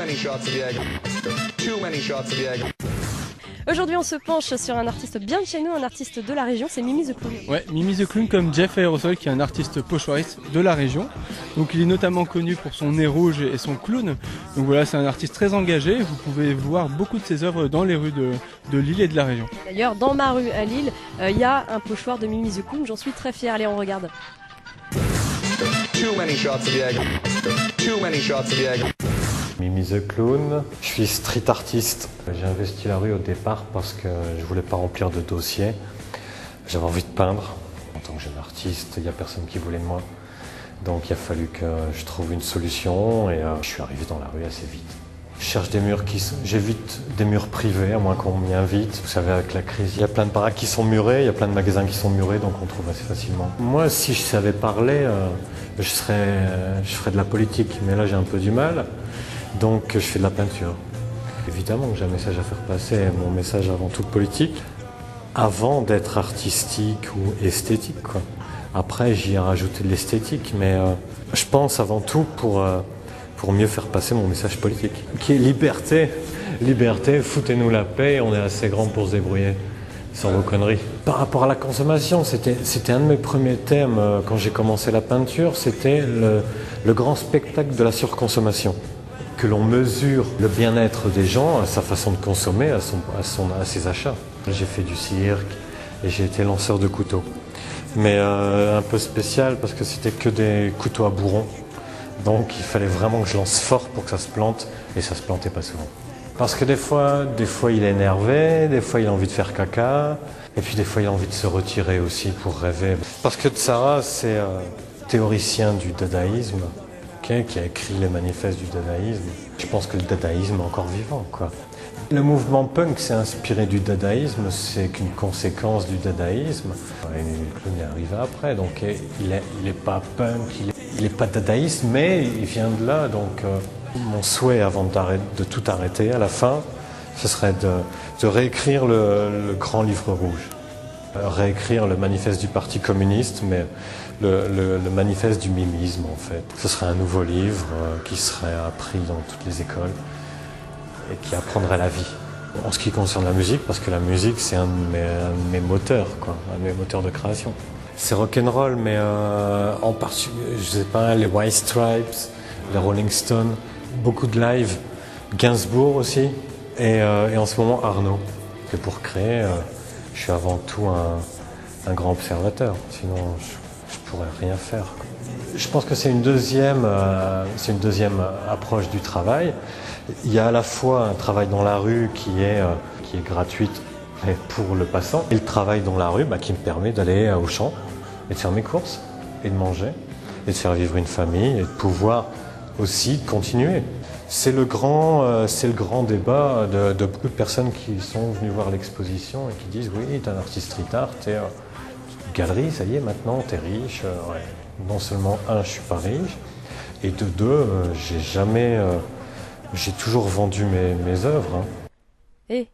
many shots of Jäger. Too many shots of Jäger. Aujourd'hui, on se penche sur un artiste bien de chez nous, un artiste de la région, c'est Mimi the Clown. Ouais, Mimi the Clown comme Jeff Aerosol qui est un artiste pochoiriste de la région. Donc il est notamment connu pour son nez rouge et son clown. Donc voilà, c'est un artiste très engagé. Vous pouvez voir beaucoup de ses œuvres dans les rues de Lille et de la région. D'ailleurs, dans ma rue à Lille, il y a un pochoir de Mimi the Clown, j'en suis très fière. Allez, on regarde. Too many shots of Jäger. Too many shots of Jäger. Mimi the Clown, je suis street artiste. J'ai investi la rue au départ parce que je voulais pas remplir de dossiers. J'avais envie de peindre. En tant que jeune artiste, il n'y a personne qui voulait de moi. Donc il a fallu que je trouve une solution et je suis arrivé dans la rue assez vite. Je cherche des murs j'évite des murs privés à moins qu'on m'y invite. Vous savez, avec la crise, il y a plein de baraques qui sont murées, il y a plein de magasins qui sont murés, donc on trouve assez facilement. Moi, si je savais parler, je ferais de la politique, mais là j'ai un peu du mal. Donc je fais de la peinture. Évidemment que j'ai un message à faire passer, mon message avant tout politique, avant d'être artistique ou esthétique, quoi. Après j'y ai rajouté de l'esthétique, mais je pense avant tout pour mieux faire passer mon message politique. Qui est liberté, liberté, foutez-nous la paix, on est assez grand pour se débrouiller, sans vos conneries. Par rapport à la consommation, c'était un de mes premiers thèmes quand j'ai commencé la peinture, c'était le grand spectacle de la surconsommation. Que l'on mesure le bien-être des gens à sa façon de consommer, à ses achats. J'ai fait du cirque et j'ai été lanceur de couteaux. Mais un peu spécial parce que c'était que des couteaux à bourron. Donc il fallait vraiment que je lance fort pour que ça se plante et ça se plantait pas souvent. Parce que des fois il est énervé, des fois il a envie de faire caca et puis des fois il a envie de se retirer aussi pour rêver. Parce que Tzara, c'est théoricien du dadaïsme. Qui a écrit les manifestes du dadaïsme. Je pense que le dadaïsme est encore vivant, quoi. Le mouvement punk s'est inspiré du dadaïsme, c'est qu'une conséquence du dadaïsme. Et le clown est arrivé après, donc il est pas punk, il est pas dadaïste, mais il vient de là. Donc mon souhait avant de tout arrêter, à la fin, ce serait de réécrire le grand livre rouge. Réécrire le manifeste du Parti communiste, mais le manifeste du mimisme en fait. Ce serait un nouveau livre qui serait appris dans toutes les écoles et qui apprendrait la vie. En ce qui concerne la musique, parce que la musique c'est un de mes moteurs, quoi, un de mes moteurs de création. C'est rock'n'roll, mais en particulier, je sais pas, les White Stripes, les Rolling Stones, beaucoup de live, Gainsbourg aussi, et en ce moment Arnaud. Et pour créer, je suis avant tout un grand observateur, sinon je pourrais rien faire, quoi. Je pense que c'est une deuxième approche du travail. Il y a à la fois un travail dans la rue qui est gratuite pour le passant, et le travail dans la rue qui me permet d'aller au champ et de faire mes courses, et de manger, et de faire vivre une famille, et de pouvoir aussi continuer. C'est le grand débat de beaucoup de personnes qui sont venues voir l'exposition et qui disent « Oui, t'es un artiste street art, t'es galerie, ça y est, maintenant, t'es riche. Ouais. » Non seulement, un, je suis pas riche, et de deux, j'ai toujours vendu mes œuvres. Hein. Et